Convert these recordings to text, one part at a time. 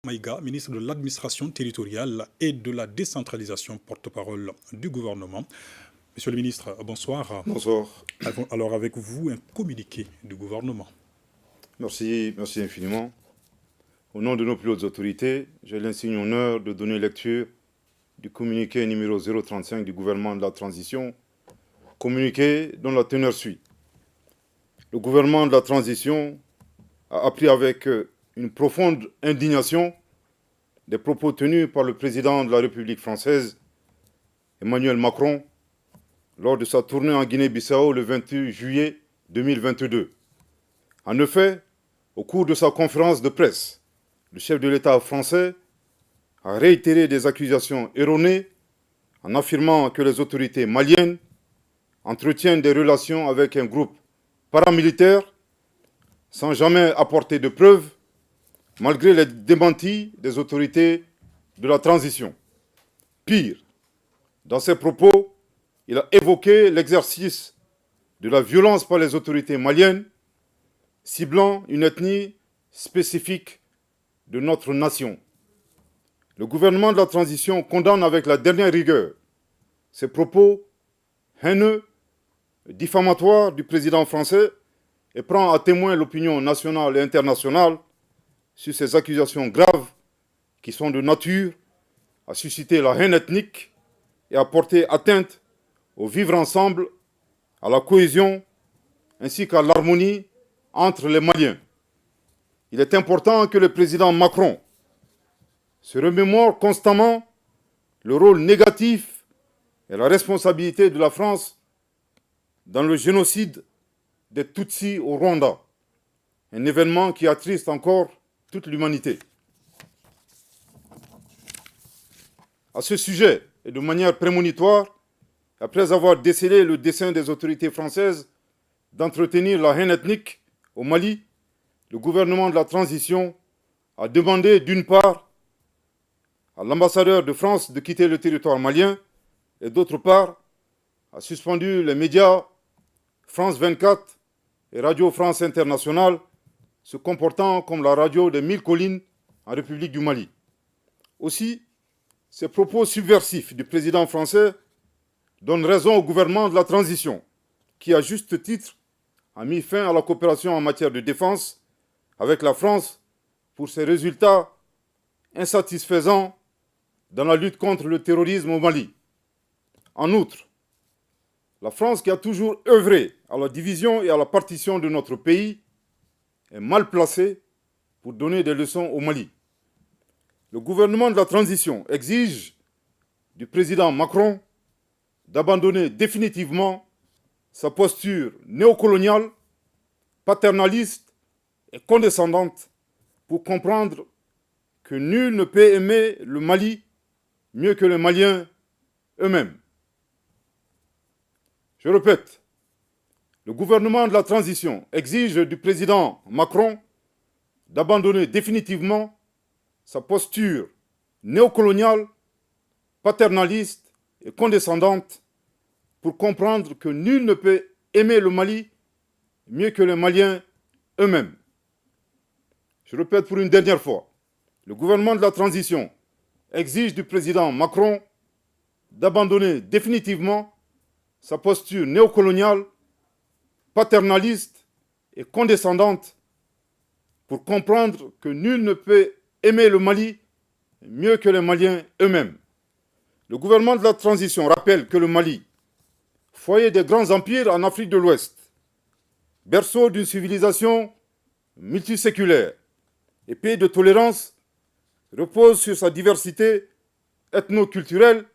Maïga, ministre de l'Administration territoriale et de la décentralisation, porte-parole du gouvernement. Monsieur le ministre, bonsoir. Bonsoir. Alors avec vous, un communiqué du gouvernement. Merci infiniment. Au nom de nos plus hautes autorités, j'ai l'insigne honneur de donner lecture du communiqué numéro 035 du gouvernement de la transition, communiqué dont la teneur suit. Le gouvernement de la transition a appris avec une profonde indignation des propos tenus par le président de la République française, Emmanuel Macron, lors de sa tournée en Guinée-Bissau le 28 juillet 2022. En effet, au cours de sa conférence de presse, le chef de l'État français a réitéré des accusations erronées en affirmant que les autorités maliennes entretiennent des relations avec un groupe paramilitaire sans jamais apporter de preuves, malgré les démentis des autorités de la transition. Pire, dans ses propos, il a évoqué l'exercice de la violence par les autorités maliennes, ciblant une ethnie spécifique de notre nation. Le gouvernement de la transition condamne avec la dernière rigueur ces propos haineux, diffamatoires du président français et prend à témoin l'opinion nationale et internationale sur ces accusations graves qui sont de nature à susciter la haine ethnique et à porter atteinte au vivre ensemble, à la cohésion ainsi qu'à l'harmonie entre les Maliens. Il est important que le président Macron se remémore constamment le rôle négatif et la responsabilité de la France dans le génocide des Tutsis au Rwanda, un événement qui attriste encore toute l'humanité. À ce sujet, et de manière prémonitoire, après avoir décelé le dessein des autorités françaises d'entretenir la haine ethnique au Mali, le gouvernement de la transition a demandé d'une part à l'ambassadeur de France de quitter le territoire malien et d'autre part a suspendu les médias France 24 et Radio France Internationale se comportant comme la radio des 1000 collines en République du Mali. Aussi, ces propos subversifs du président français donnent raison au gouvernement de la transition qui, à juste titre, a mis fin à la coopération en matière de défense avec la France pour ses résultats insatisfaisants dans la lutte contre le terrorisme au Mali. En outre, la France, qui a toujours œuvré à la division et à la partition de notre pays, est mal placée pour donner des leçons au Mali. Le gouvernement de la transition exige du président Macron d'abandonner définitivement sa posture néocoloniale, paternaliste et condescendante pour comprendre que nul ne peut aimer le Mali mieux que les Maliens eux-mêmes. Je répète, le gouvernement de la transition exige du président Macron d'abandonner définitivement sa posture néocoloniale, paternaliste et condescendante pour comprendre que nul ne peut aimer le Mali mieux que les Maliens eux-mêmes. Je répète pour une dernière fois, le gouvernement de la transition exige du président Macron d'abandonner définitivement sa posture néocoloniale, paternaliste et condescendante pour comprendre que nul ne peut aimer le Mali mieux que les Maliens eux-mêmes. Le gouvernement de la transition rappelle que le Mali, foyer des grands empires en Afrique de l'Ouest, berceau d'une civilisation multiséculaire et pays de tolérance, repose sur sa diversité ethno-culturelle,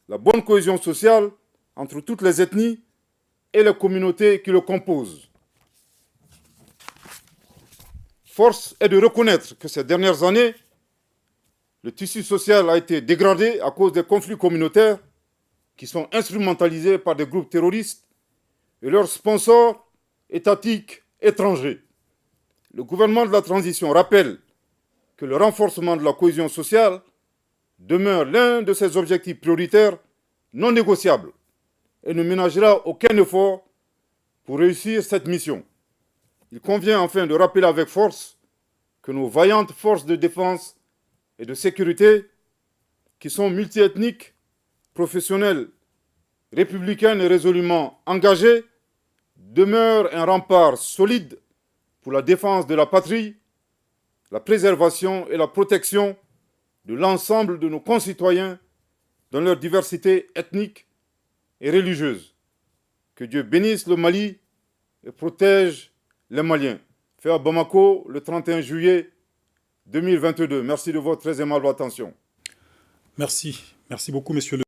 la bonne cohésion sociale entre toutes les ethnies et les communautés qui le composent. Force est de reconnaître que ces dernières années, le tissu social a été dégradé à cause des conflits communautaires qui sont instrumentalisés par des groupes terroristes et leurs sponsors étatiques étrangers. Le gouvernement de la transition rappelle que le renforcement de la cohésion sociale demeure l'un de ses objectifs prioritaires non négociables et ne ménagera aucun effort pour réussir cette mission. Il convient enfin de rappeler avec force que nos vaillantes forces de défense et de sécurité qui sont multiethniques, professionnels, républicains et résolument engagés, demeurent un rempart solide pour la défense de la patrie, la préservation et la protection de l'ensemble de nos concitoyens dans leur diversité ethnique et religieuse. Que Dieu bénisse le Mali et protège les Maliens. Fait à Bamako le 31 juillet 2022. Merci de votre très aimable attention. Merci beaucoup, monsieur le